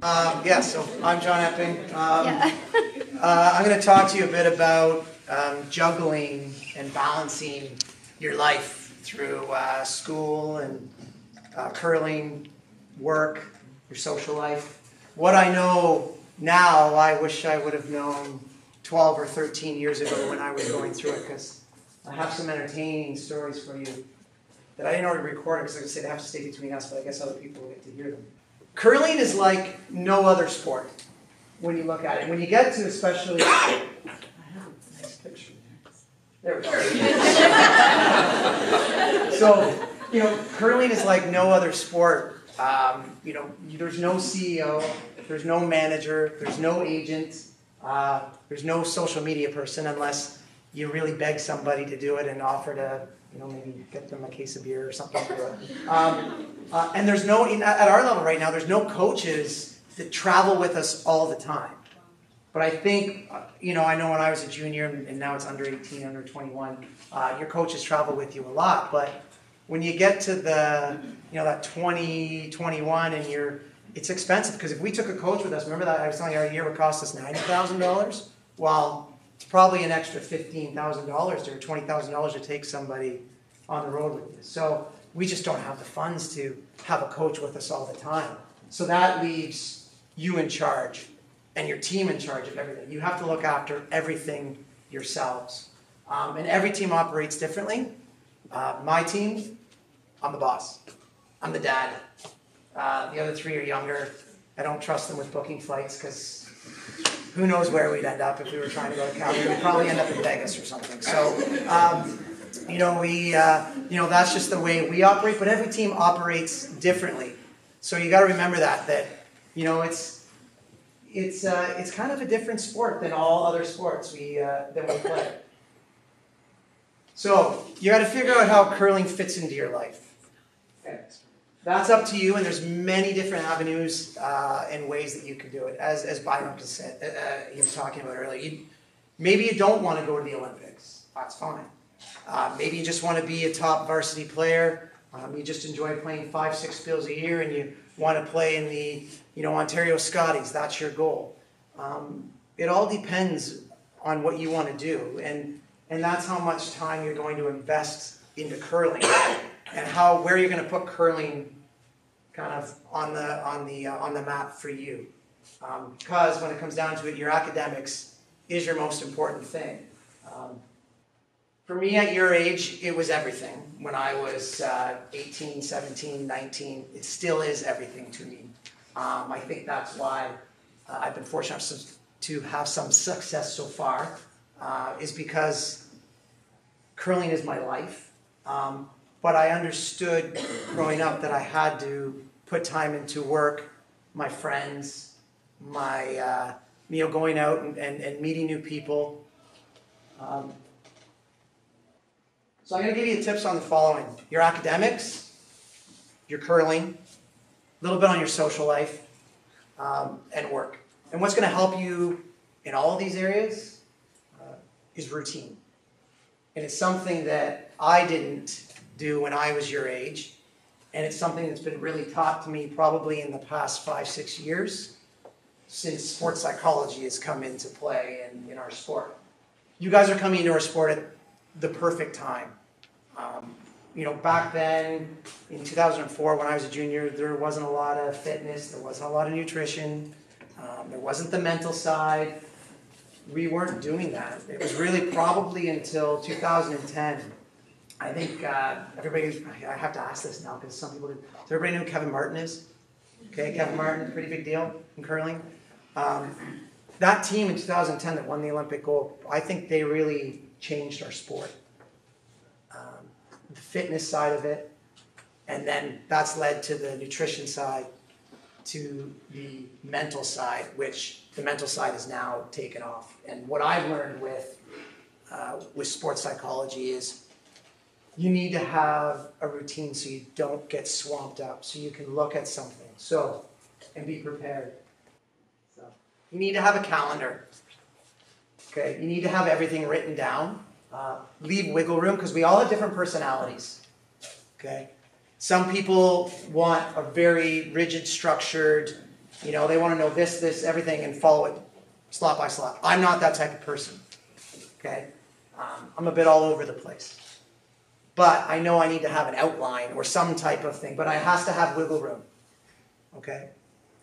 So I'm John Epping. I'm going to talk to you a bit about juggling and balancing your life through school and curling, work, your social life. What I know now, I wish I would have known 12 or 13 years ago when I was going through it, because I have some entertaining stories for you that I didn't already record because, like I said, they have to stay between us, but I guess other people will get to hear them. Curling is like no other sport when you look at it. When you get to especially... I have a nice picture there. There we go. So, curling is like no other sport. There's no CEO, there's no manager, there's no agent, there's no social media person unless you really beg somebody to do it and offer to, maybe get them a case of beer or something to do it. And there's no, at our level right now, there's no coaches that travel with us all the time. But I think, I know when I was a junior, and now it's under 18, under 21, your coaches travel with you a lot. But when you get to the, that 20, 21, and it's expensive. Because if we took a coach with us, remember that I was telling you our year would cost us $90,000? Well, it's probably an extra $15,000 or $20,000 to take somebody on the road with you. So we just don't have the funds to have a coach with us all the time. So that leaves you in charge and your team in charge of everything. You have to look after everything yourselves. And every team operates differently. My team, I'm the boss. I'm the dad. The other three are younger. I don't trust them with booking flights because who knows where we'd end up if we were trying to go to Calgary. We'd probably end up in Vegas or something. So, that's just the way we operate, but every team operates differently. So you got to remember that it's kind of a different sport than all other sports that we play. So you got to figure out how curling fits into your life. That's up to you, and there's many different avenues and ways that you can do it. As Byron said, he was talking about earlier. Maybe you don't want to go to the Olympics. That's fine. Maybe you just want to be a top varsity player. You just enjoy playing 5-6 bills a year, and you want to play in the Ontario Scotties. That's your goal. It all depends on what you want to do, and that's how much time you're going to invest into curling, and where you're going to put curling kind of on the map for you. Because when it comes down to it, your academics is your most important thing. For me, at your age, it was everything. When I was 18, 17, 19, it still is everything to me. I think that's why I've been fortunate to have some success so far, is because curling is my life. But I understood growing up that I had to put time into work, my friends, my going out and meeting new people. So I'm going to give you tips on the following: your academics, your curling, a little bit on your social life, and work. And what's going to help you in all of these areas is routine. And it's something that I didn't do when I was your age, and it's something that's been really taught to me probably in the past 5-6 years since sports psychology has come into play in our sport. You guys are coming into our sport at the perfect time. Back then in 2004 when I was a junior, there wasn't a lot of fitness, there wasn't a lot of nutrition, there wasn't the mental side. We weren't doing that. It was really probably until 2010. I think I have to ask this now because some people did. Does everybody know who Kevin Martin is? Okay, Kevin Martin, pretty big deal in curling. That team in 2010 that won the Olympic gold, I think they really changed our sport. The fitness side of it, and then that's led to the nutrition side, to the mental side, which the mental side is now taken off. And what I've learned with sports psychology is you need to have a routine so you don't get swamped up, so you can look at something and be prepared. So you need to have a calendar. Okay, you need to have everything written down. Leave wiggle room, because we all have different personalities. Okay, some people want a very rigid, structured You know, they want to know this, everything, and follow it slot by slot. I'm not that type of person, okay? I'm a bit all over the place. But I know I need to have an outline or some type of thing, but it has to have wiggle room, okay?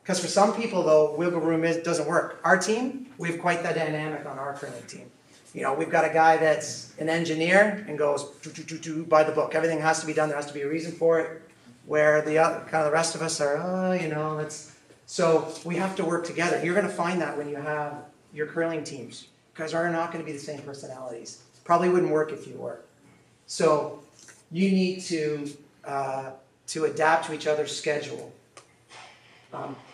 Because for some people, though, wiggle room doesn't work. Our team, we have quite the dynamic on our curling team. You know, we've got a guy that's an engineer and goes by the book. Everything has to be done. There has to be a reason for it. Where the rest of us are, you know, let's. So we have to work together. You're going to find that when you have your curling teams. You guys are not going to be the same personalities. Probably wouldn't work if you were. So you need to adapt to each other's schedule.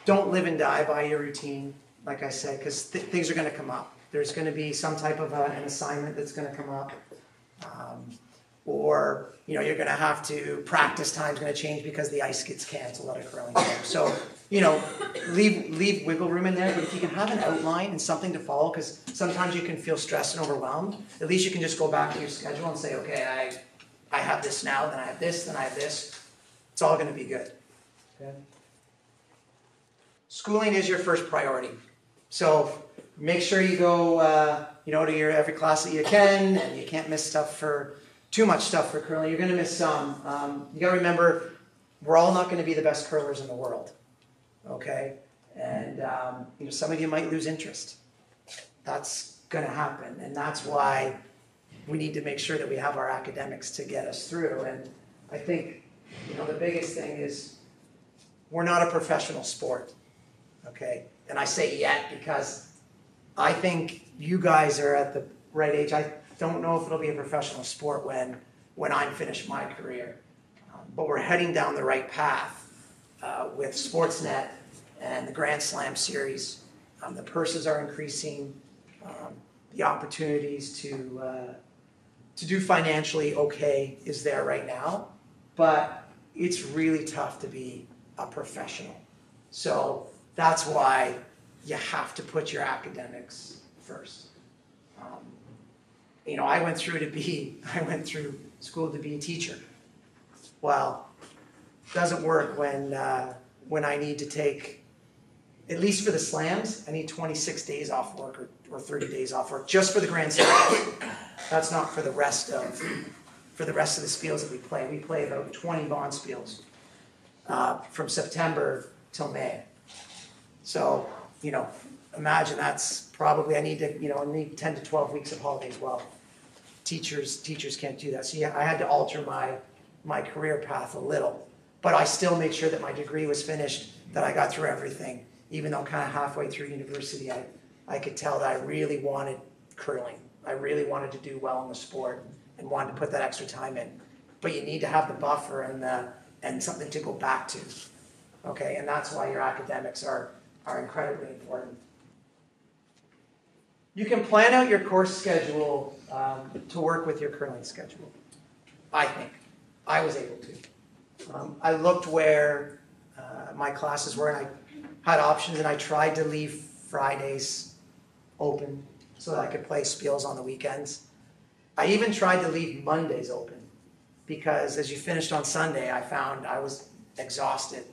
Don't live and die by your routine, like I said, because things are going to come up. There's going to be some type of an assignment that's going to come up. Or, you know, you're going to have to, practice time's going to change because the ice gets canceled at a curling game. So, you know, leave wiggle room in there, but if you can have an outline and something to follow, because sometimes you can feel stressed and overwhelmed, at least you can just go back to your schedule and say, okay, I have this now, then I have this, then I have this. It's all going to be good. Okay? Schooling is your first priority. So make sure you go, you know, to your every class that you can, and you can't miss too much stuff for curling. You're going to miss some. You got to remember, we're all not going to be the best curlers in the world, okay? And you know, some of you might lose interest. That's going to happen, and that's why we need to make sure that we have our academics to get us through. And I think, you know, the biggest thing is we're not a professional sport, okay? And I say yet because I think you guys are at the right age. I don't know if it'll be a professional sport when I'm finished my career. But we're heading down the right path with Sportsnet and the Grand Slam series. The purses are increasing. The opportunities to do financially okay is there right now. But it's really tough to be a professional. So that's why you have to put your academics first. You know, I went through school to be a teacher. Well, it doesn't work when I need to take, at least for the slams, I need 26 days off work or 30 days off work just for the Grand Slam. That's not for the rest of the spiels that we play. We play about 20 bond spiels from September till May. So, you know, imagine that's probably, I need 10 to 12 weeks of holidays. Well, teachers can't do that. So yeah, I had to alter my career path a little, but I still made sure that my degree was finished, that I got through everything. Even though kind of halfway through university, I could tell that I really wanted curling. I really wanted to do well in the sport and wanted to put that extra time in. But you need to have the buffer and something to go back to. Okay, and that's why your academics are incredibly important. You can plan out your course schedule to work with your curling schedule. I think. I was able to. I looked where my classes were, and I had options, and I tried to leave Fridays open so that I could play spiels on the weekends. I even tried to leave Mondays open because as you finished on Sunday, I found I was exhausted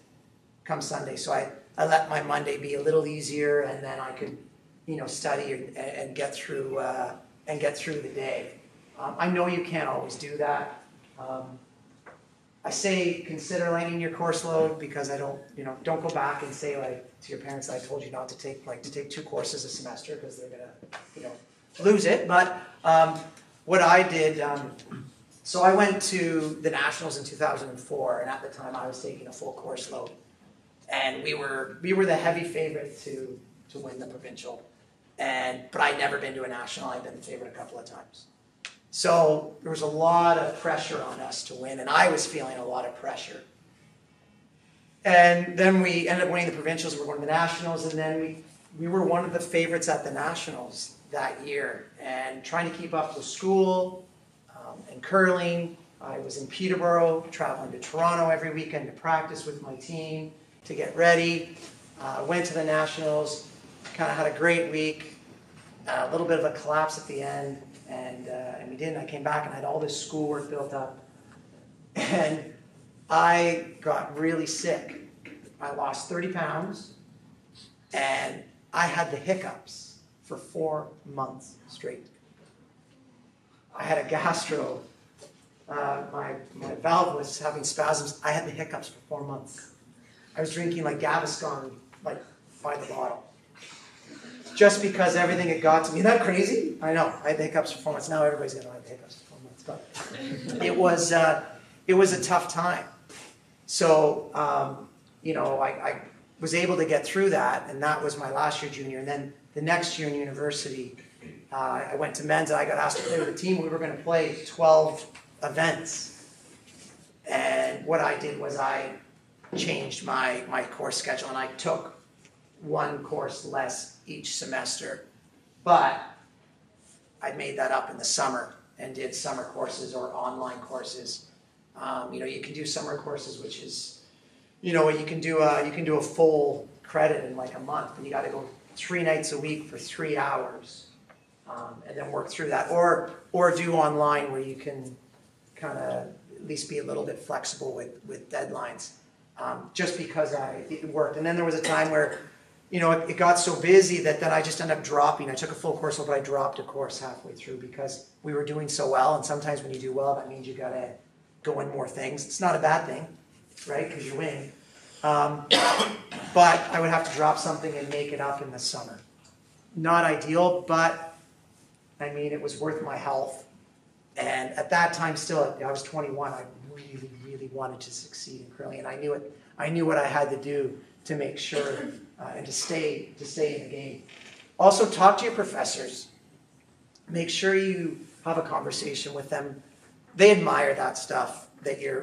come Sunday. So I let my Monday be a little easier, and then I could, you know, study and get through the day. I know you can't always do that. I say consider lightening your course load because don't go back and say like to your parents that I told you not to take 2 courses a semester because they're gonna, lose it. But what I did, so I went to the Nationals in 2004, and at the time I was taking a full course load, and we were the heavy favorite to win the provincial, but I'd never been to a national. I'd been the favorite a couple of times. So there was a lot of pressure on us to win, and I was feeling a lot of pressure. And then we ended up winning the provincials, we were one of the nationals, and then we were one of the favorites at the nationals that year. And trying to keep up with school and curling, I was in Peterborough, traveling to Toronto every weekend to practice with my team, to get ready. Went to the nationals, kind of had a great week, a little bit of a collapse at the end. And we didn't. I came back and I had all this schoolwork built up. And I got really sick. I lost 30 pounds. And I had the hiccups for 4 months straight. I had a gastro. My valve was having spasms. I had the hiccups for 4 months. I was drinking like Gaviscon, like by the bottle. Just because everything had got to me. Isn't that crazy? I know. I had the hiccups for 4 months. Now everybody's going to have the hiccups for 4 months. But it was a tough time. So, I was able to get through that, and that was my last year junior. And then the next year in university, I went to men's, and I got asked to play with a team. We were going to play 12 events. And what I did was I changed my course schedule, and I took one course less each semester. But I made that up in the summer and did summer courses or online courses. You can do summer courses, which is, you can do a full credit in like a month, and you got to go 3 nights a week for 3 hours, and then work through that, or do online where you can kind of at least be a little bit flexible with deadlines, just because it worked. And then there was a time where, it got so busy that then I just ended up dropping. I took a full course, but I dropped a course halfway through because we were doing so well. And sometimes when you do well, that means you got to go in more things. It's not a bad thing, right? Because you're winning. But I would have to drop something and make it up in the summer. Not ideal, but it was worth my health. And at that time, still, I was 21. I really, really wanted to succeed in curling, and I knew it. I knew what I had to do to make sure and to stay in the game. Also, talk to your professors. Make sure you have a conversation with them. They admire that stuff,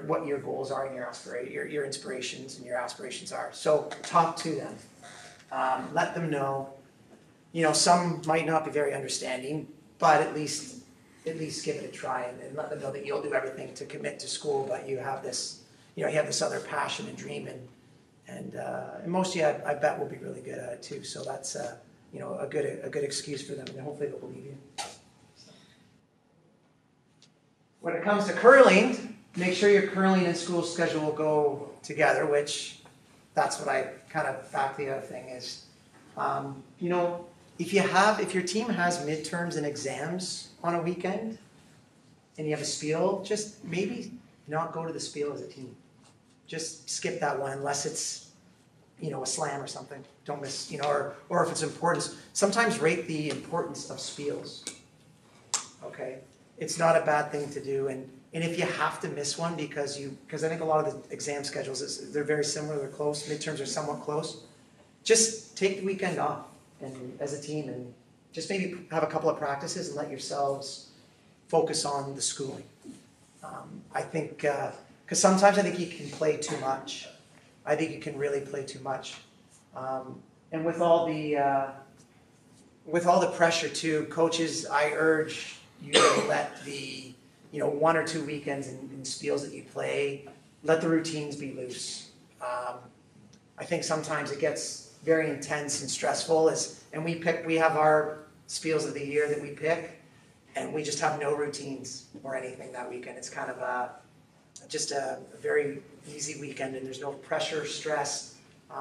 what your goals are and your inspirations and your aspirations are. So talk to them. Let them know. Some might not be very understanding, but at least give it a try and let them know that you'll do everything to commit to school, but you have this, you have this other passion and dream, and most of you, I bet, will be really good at it too. So that's a good excuse for them, and hopefully they'll believe you. So. When it comes to curling, make sure your curling and school schedule will go together, which that's what I kind of back the other thing is. If your team has midterms and exams on a weekend and you have a spiel, just maybe not go to the spiel as a team. Just skip that one unless it's, a slam or something. Don't miss, or if it's important. Sometimes rate the importance of spiels. Okay? It's not a bad thing to do. And if you have to miss one because I think a lot of the exam schedules, they're very similar, they're close, midterms are somewhat close, just take the weekend off and as a team and just maybe have a couple of practices and let yourselves focus on the schooling. I think, because sometimes I think you can play too much. I think you can really play too much. And with all the pressure too, coaches, I urge you to let the 1 or 2 weekends in spiels that you play, let the routines be loose. I think sometimes it gets very intense and stressful, and we have our spiels of the year that we pick, and we just have no routines or anything that weekend. It's kind of just a very easy weekend, and there's no pressure, stress.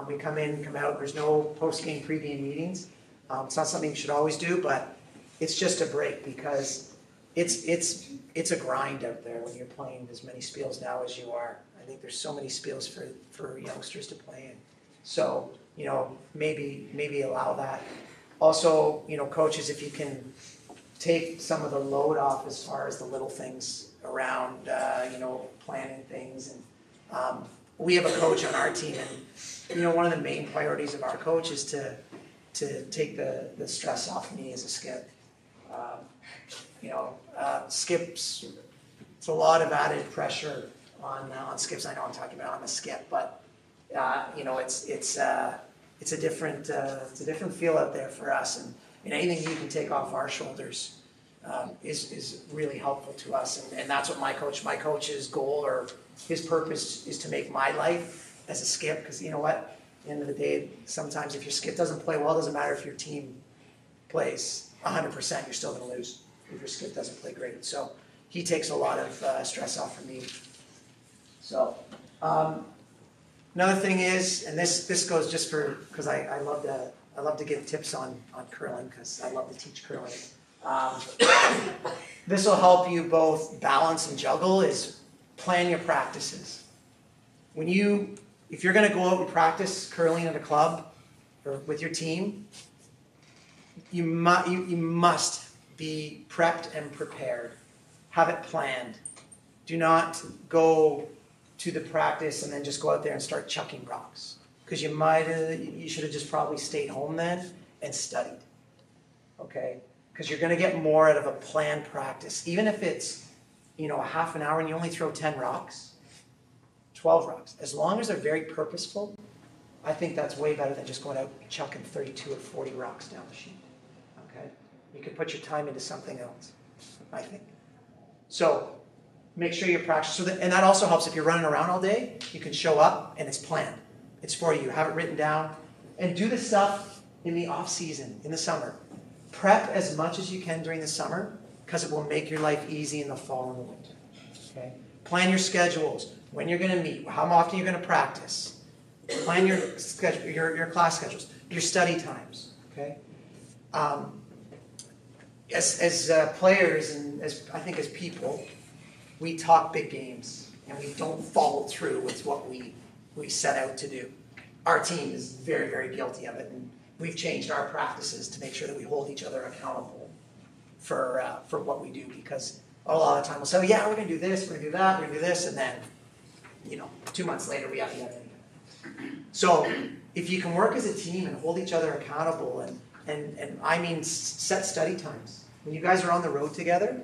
We come in, come out. There's no post-game, pre-game meetings. It's not something you should always do, but it's just a break because it's a grind out there when you're playing as many spiels now as you are. I think there's so many spiels for youngsters to play in. So, maybe allow that. Also, coaches, if you can take some of the load off as far as the little things around, planning things. And we have a coach on our team, and, one of the main priorities of our coach is to take the stress off me as a skip. Skips, it's a lot of added pressure on skips. I know I'm talking about on the skip, but it's a different feel out there for us, and anything you can take off our shoulders is really helpful to us, and that's what my coach's goal or his purpose is to make my life as a skip, because you know what, at the end of the day, sometimes if your skip doesn't play well, it doesn't matter if your team plays 100%, you're still going to lose if your skip doesn't play great. So he takes a lot of stress off from me. So another thing is, and this goes just because I love I love to give tips on curling because I love to teach curling. This will help you both balance and juggle is plan your practices. If you're going to go out and practice curling at a club or with your team, you must be prepped and prepared. Have it planned. Do not go to the practice and then just go out there and start chucking rocks. Because you should have just probably stayed home then and studied. Okay? Because you're going to get more out of a planned practice. Even if it's, a half an hour and you only throw 10 rocks, 12 rocks. As long as they're very purposeful, I think that's way better than just going out and chucking 32 or 40 rocks down the sheet. Okay? You can put your time into something else, I think. So, make sure you practice. And that also helps if you're running around all day, you can show up and it's planned. It's for you. Have it written down. And do the stuff in the off season, in the summer. Prep as much as you can during the summer because it will make your life easy in the fall and the winter. Okay? Plan your schedules. When you're going to meet. How often you're going to practice. Plan your schedule, your class schedules. Your study times. Okay? As players and I think as people, we talk big games and we don't follow through with what we set out to do. Our team is very, very guilty of it, and we've changed our practices to make sure that we hold each other accountable for what we do, because a lot of the time we'll say, yeah, we're going to do this, we're going to do that, we're going to do this, and then, 2 months later we have the other thing. So if you can work as a team and hold each other accountable, and I mean set study times. When you guys are on the road together,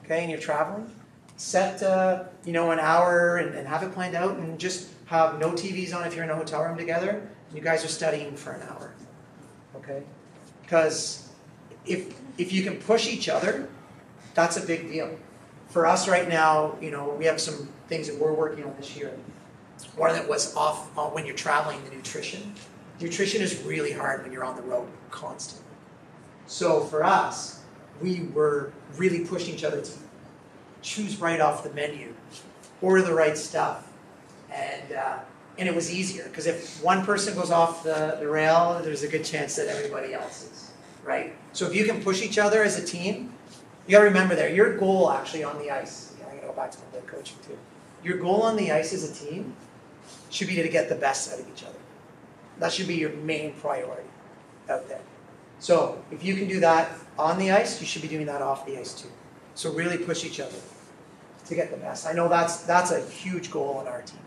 okay, and you're traveling, set an hour and have it planned out, and just have no TVs on if you're in a hotel room together, and you guys are studying for an hour, okay? Because if you can push each other, that's a big deal. For us right now, we have some things that we're working on this year. One of them was off when you're traveling, the nutrition. Nutrition is really hard when you're on the road constantly. So for us, we were really pushing each other to choose right off the menu, order the right stuff, and it was easier because if one person goes off the rail, there's a good chance that everybody else is, right? So if you can push each other as a team, you gotta remember your goal actually on the ice, I'm gonna go back to my head coaching too, your goal on the ice as a team should be to get the best out of each other. That should be your main priority out there. So if you can do that on the ice, you should be doing that off the ice too. So really push each other to get the best. I know that's a huge goal in our team.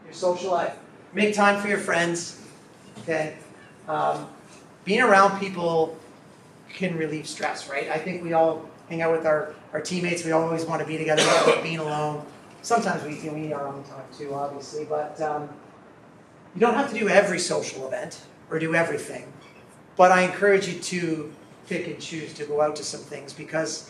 Your social life. Make time for your friends. Okay? Being around people can relieve stress, right? I think we all hang out with our teammates. We always want to be together without being alone. Sometimes we need our own time too, obviously. But you don't have to do every social event or do everything. But I encourage you to pick and choose to go out to some things because,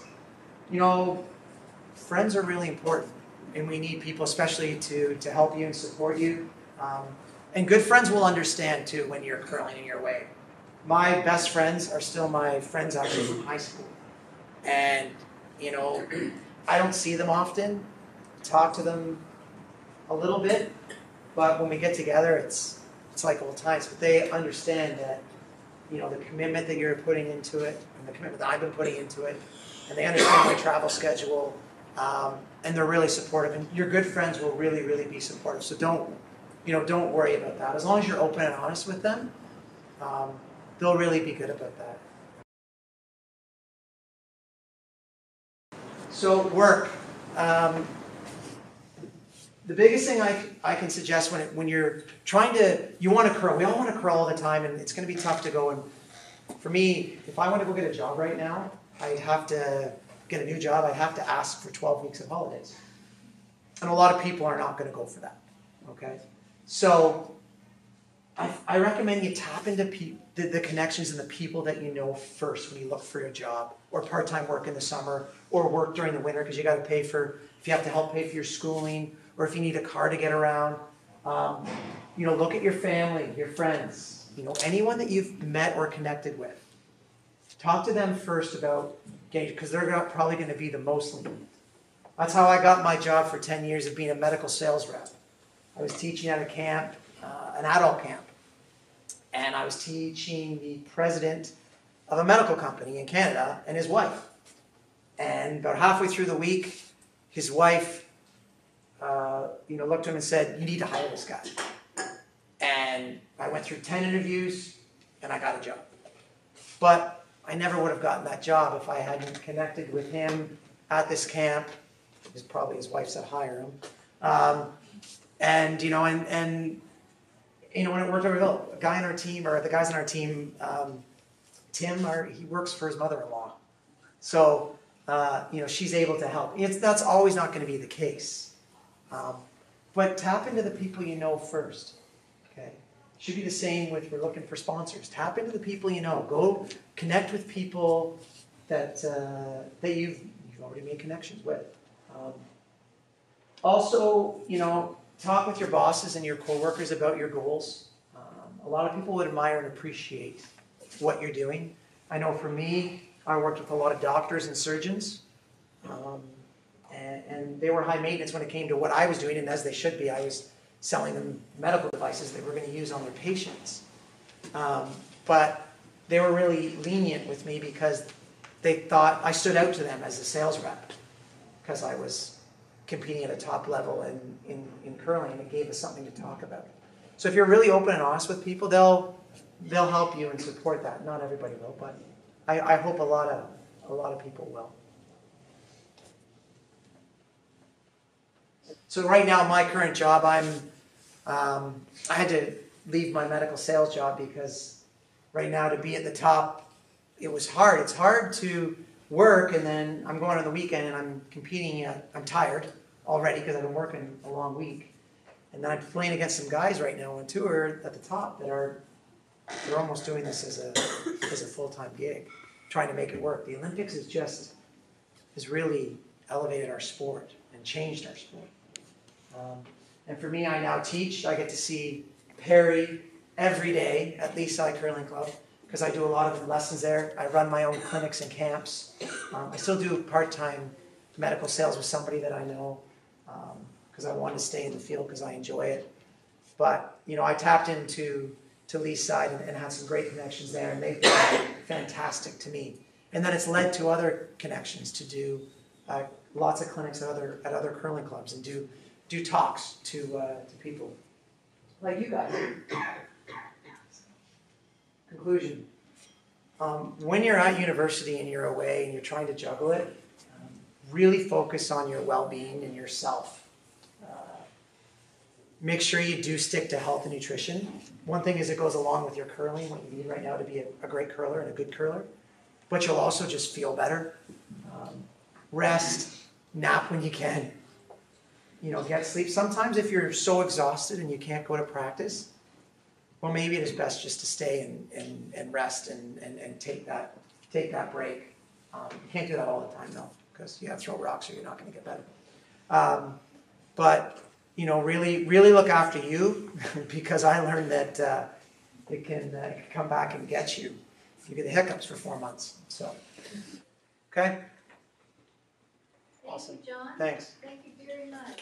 friends are really important. And we need people especially to help you and support you. And good friends will understand too when you're curling in your way. My best friends are still my friends actually from high school. And, I don't see them often, talk to them a little bit, but when we get together, it's like old times. But they understand that, the commitment that you're putting into it, and the commitment that I've been putting into it, and they understand my travel schedule, and they're really supportive. And your good friends will really, really be supportive. So don't worry about that. As long as you're open and honest with them, they'll really be good about that. So work. The biggest thing I can suggest when you're you want to curl. We all want to curl all the time, and it's going to be tough to go. And for me, if I want to go get a job right now, I'd have to get a new job. I'd have to ask for 12 weeks of holidays. And a lot of people are not going to go for that. Okay? So I recommend you tap into the connections and the people that you know first when you look for your job, or part-time work in the summer, or work during the winter because you got to pay for, if you have to help pay for your schooling, or if you need a car to get around. Look at your family, your friends, anyone that you've met or connected with. Talk to them first about getting, because they're probably going to be the most lenient. That's how I got my job for 10 years of being a medical sales rep. I was teaching at a camp, an adult camp. and I was teaching the president of a medical company in Canada and his wife. And about halfway through the week, his wife looked at him and said, "You need to hire this guy." And I went through 10 interviews, and I got a job. But I never would have gotten that job if I hadn't connected with him at this camp. Probably his wife said hire him. When it worked over well, a guy on our team, or the guys on our team, Tim, he works for his mother-in-law. So, she's able to help. That's always not going to be the case. But tap into the people you know first. Okay? Should be the same with we're looking for sponsors. Tap into the people you know. Go connect with people that you've already made connections with. Also, talk with your bosses and your coworkers about your goals. A lot of people would admire and appreciate what you're doing. I know for me, I worked with a lot of doctors and surgeons, and they were high maintenance when it came to what I was doing, and as they should be. I was selling them medical devices they were going to use on their patients. But they were really lenient with me because they thought I stood out to them as a sales rep because I was competing at a top level in curling, and it gave us something to talk about. So if you're really open and honest with people, they'll help you and support that. Not everybody will, but I hope a lot of people will. So right now, my current job, I had to leave my medical sales job because right now to be at the top, it was hard. It's hard to work, and then I'm going on the weekend and I'm competing. I'm tired already because I've been working a long week, and then I'm playing against some guys right now on tour at the top they're almost doing this as a full-time gig, trying to make it work. The Olympics has really elevated our sport and changed our sport. And for me, I now teach. I get to see Perry every day at Leaside Curling Club because I do a lot of lessons there. I run my own clinics and camps. I still do part-time medical sales with somebody that I know because I want to stay in the field because I enjoy it. But, I tapped into Leaside and had some great connections there, and they've been fantastic to me. And then it's led to other connections to do lots of clinics at other curling clubs and do talks to people like you guys. Conclusion. When you're at university and you're away and you're trying to juggle it, really focus on your well-being and yourself. Make sure you do stick to health and nutrition. One thing is it goes along with your curling, what you need right now to be a great curler and a good curler. But you'll also just feel better. Rest, nap when you can. Get sleep. Sometimes if you're so exhausted and you can't go to practice, well, maybe it is best just to stay and rest and take that break. You can't do that all the time, though, because you have to throw rocks or you're not going to get better. But really look after you because I learned that it can come back and get you. You get the hiccups for 4 months. So, okay? Awesome. Thank you, John. Thanks. Thank you very much.